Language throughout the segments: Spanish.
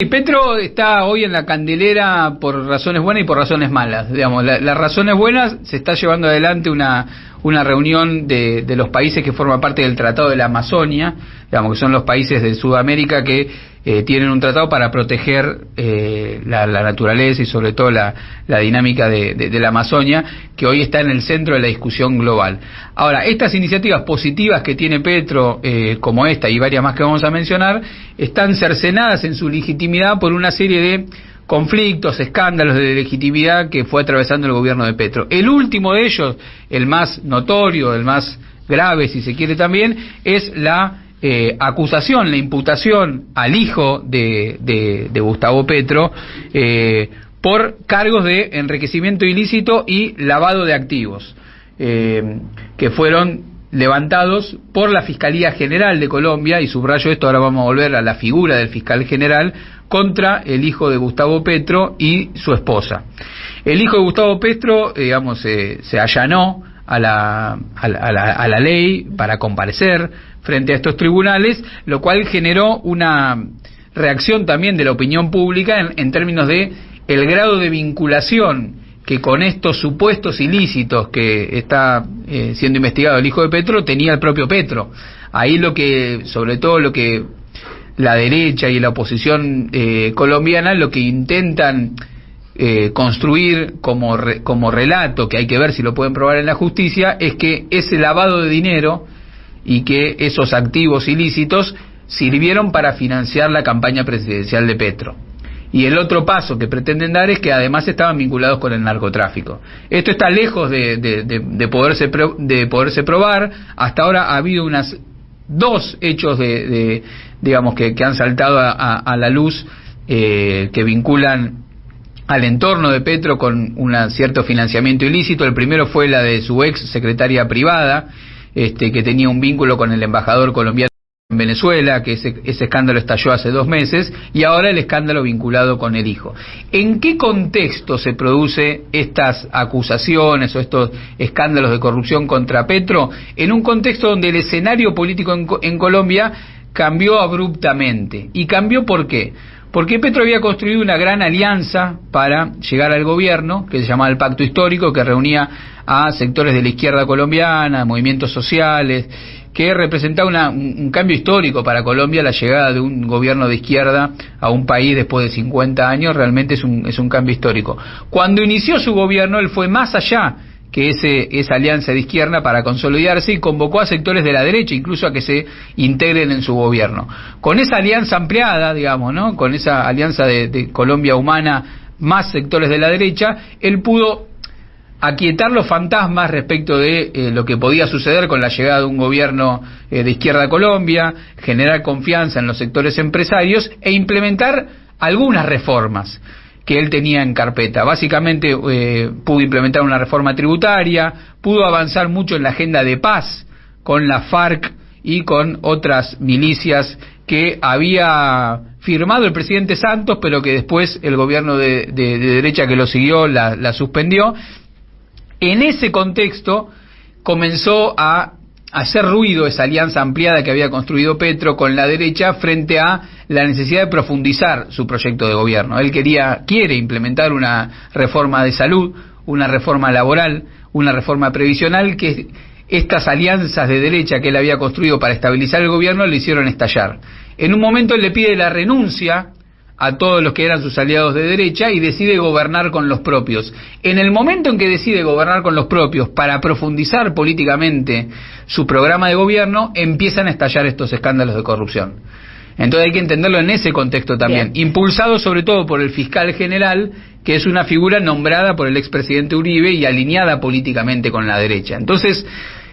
Y Petro está hoy en la candelera por razones buenas y por razones malas. Digamos, las razones buenas, se está llevando adelante una reunión de los países que forman parte del Tratado de la Amazonia, digamos que son los países de Sudamérica que tienen un tratado para proteger la naturaleza y sobre todo la dinámica de la Amazonia, que hoy está en el centro de la discusión global. Ahora, estas iniciativas positivas que tiene Petro, como esta y varias más que vamos a mencionar, están cercenadas en su legitimidad por una serie de conflictos, escándalos de legitimidad que fue atravesando el gobierno de Petro. El último de ellos, el más notorio, el más grave, si se quiere también, es la acusación, la imputación al hijo de Gustavo Petro por cargos de enriquecimiento ilícito y lavado de activos, que fueron levantados por la Fiscalía General de Colombia, y subrayo esto, ahora vamos a volver a la figura del fiscal general, contra el hijo de Gustavo Petro y su esposa. El hijo de Gustavo Petro, digamos, se allanó a la ley para comparecer frente a estos tribunales, lo cual generó una reacción también de la opinión pública en términos de el grado de vinculación que con estos supuestos ilícitos que está siendo investigado el hijo de Petro tenía el propio Petro. Ahí sobre todo lo que la derecha y la oposición colombiana lo que intentan construir como relato, que hay que ver si lo pueden probar en la justicia, es que ese lavado de dinero y que esos activos ilícitos sirvieron para financiar la campaña presidencial de Petro. Y el otro paso que pretenden dar es que además estaban vinculados con el narcotráfico. Esto está lejos de poderse probar. Hasta ahora ha habido dos hechos digamos que han saltado a la luz, que vinculan al entorno de Petro con un cierto financiamiento ilícito. El primero fue la de su ex secretaria privada, que tenía un vínculo con el embajador colombiano en Venezuela, que ese escándalo estalló hace 2 meses, y ahora el escándalo vinculado con el hijo. ¿En qué contexto se produce estas acusaciones o estos escándalos de corrupción contra Petro? En un contexto donde el escenario político en Colombia cambió abruptamente. ¿Y cambió por qué? Porque Petro había construido una gran alianza para llegar al gobierno, que se llamaba el Pacto Histórico, que reunía a sectores de la izquierda colombiana, movimientos sociales, que representaba un cambio histórico para Colombia. La llegada de un gobierno de izquierda a un país después de 50 años realmente es un cambio histórico. Cuando inició su gobierno, él fue más allá que esa alianza de izquierda para consolidarse, y convocó a sectores de la derecha incluso a que se integren en su gobierno. Con esa alianza ampliada, digamos, ¿no?, con esa alianza de Colombia Humana más sectores de la derecha, él pudo aquietar los fantasmas respecto de lo que podía suceder con la llegada de un gobierno de izquierda a Colombia, generar confianza en los sectores empresarios e implementar algunas reformas que él tenía en carpeta. Básicamente pudo implementar una reforma tributaria, pudo avanzar mucho en la agenda de paz con la FARC y con otras milicias que había firmado el presidente Santos, pero que después el gobierno de derecha que lo siguió la suspendió. En ese contexto comenzó a hacer ruido esa alianza ampliada que había construido Petro con la derecha frente a la necesidad de profundizar su proyecto de gobierno. Él quiere implementar una reforma de salud, una reforma laboral, una reforma previsional, que estas alianzas de derecha que él había construido para estabilizar el gobierno le hicieron estallar. En un momento él le pide la renuncia a todos los que eran sus aliados de derecha y decide gobernar con los propios. En el momento en que decide gobernar con los propios para profundizar políticamente su programa de gobierno, empiezan a estallar estos escándalos de corrupción. Entonces hay que entenderlo en ese contexto también. Bien. Impulsado sobre todo por el fiscal general, que es una figura nombrada por el expresidente Uribe y alineada políticamente con la derecha. Entonces,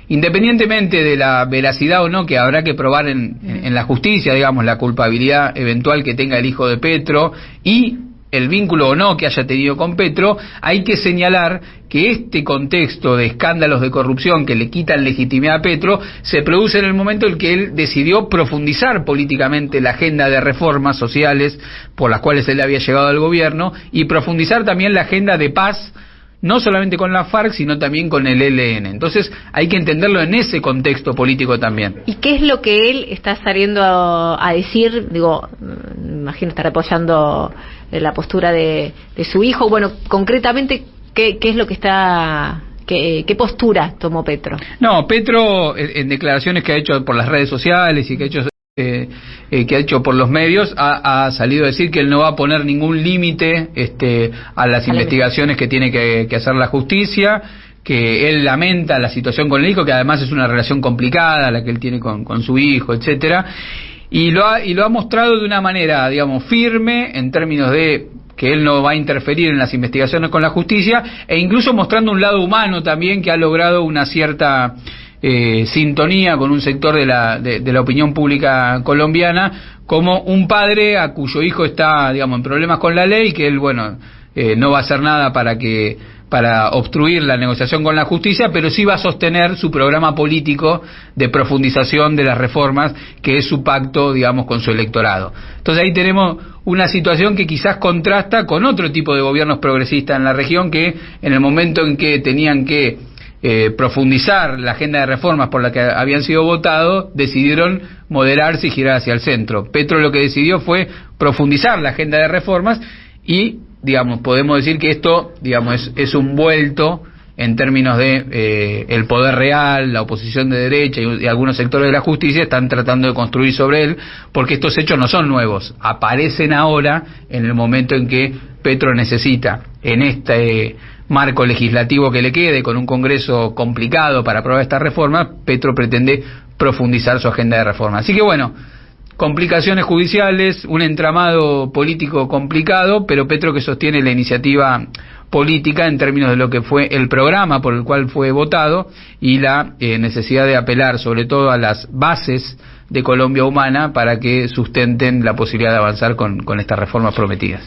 independientemente de la veracidad o no, que habrá que probar en la justicia, digamos, la culpabilidad eventual que tenga el hijo de Petro y el vínculo o no que haya tenido con Petro, hay que señalar que este contexto de escándalos de corrupción que le quitan legitimidad a Petro se produce en el momento en que él decidió profundizar políticamente la agenda de reformas sociales por las cuales él había llegado al gobierno, y profundizar también la agenda de paz, no solamente con la FARC, sino también con el ELN. Entonces hay que entenderlo en ese contexto político también. ¿Y qué es lo que él está saliendo a decir? Digo, me imagino estar apoyando la postura de su hijo. Bueno, concretamente, ¿qué es lo que está... ¿Qué postura tomó Petro? No, Petro, en declaraciones que ha hecho por las redes sociales y que ha hecho por los medios, ha salido a decir que él no va a poner ningún límite a las investigaciones que tiene que hacer la justicia, que él lamenta la situación con el hijo, que además es una relación complicada la que él tiene con su hijo, etcétera, y lo ha mostrado de una manera, digamos, firme en términos de que él no va a interferir en las investigaciones con la justicia, e incluso mostrando un lado humano también, que ha logrado una cierta sintonía con un sector de la opinión pública colombiana, como un padre a cuyo hijo está, digamos, en problemas con la ley, que él, bueno, no va a hacer nada para obstruir la negociación con la justicia, pero sí va a sostener su programa político de profundización de las reformas, que es su pacto, digamos, con su electorado. Entonces ahí tenemos una situación que quizás contrasta con otro tipo de gobiernos progresistas en la región, que en el momento en que tenían que profundizar la agenda de reformas por la que habían sido votados, decidieron moderarse y girar hacia el centro. Petro lo que decidió fue profundizar la agenda de reformas y, digamos, podemos decir que esto, digamos, es un vuelto en términos de el poder real, la oposición de derecha y algunos sectores de la justicia están tratando de construir sobre él, porque estos hechos no son nuevos, aparecen ahora en el momento en que Petro necesita, en este marco legislativo que le quede, con un Congreso complicado para aprobar esta reforma, Petro pretende profundizar su agenda de reforma. Así que bueno, complicaciones judiciales, un entramado político complicado, pero Petro que sostiene la iniciativa política en términos de lo que fue el programa por el cual fue votado y la necesidad de apelar sobre todo a las bases de Colombia Humana para que sustenten la posibilidad de avanzar con estas reformas prometidas.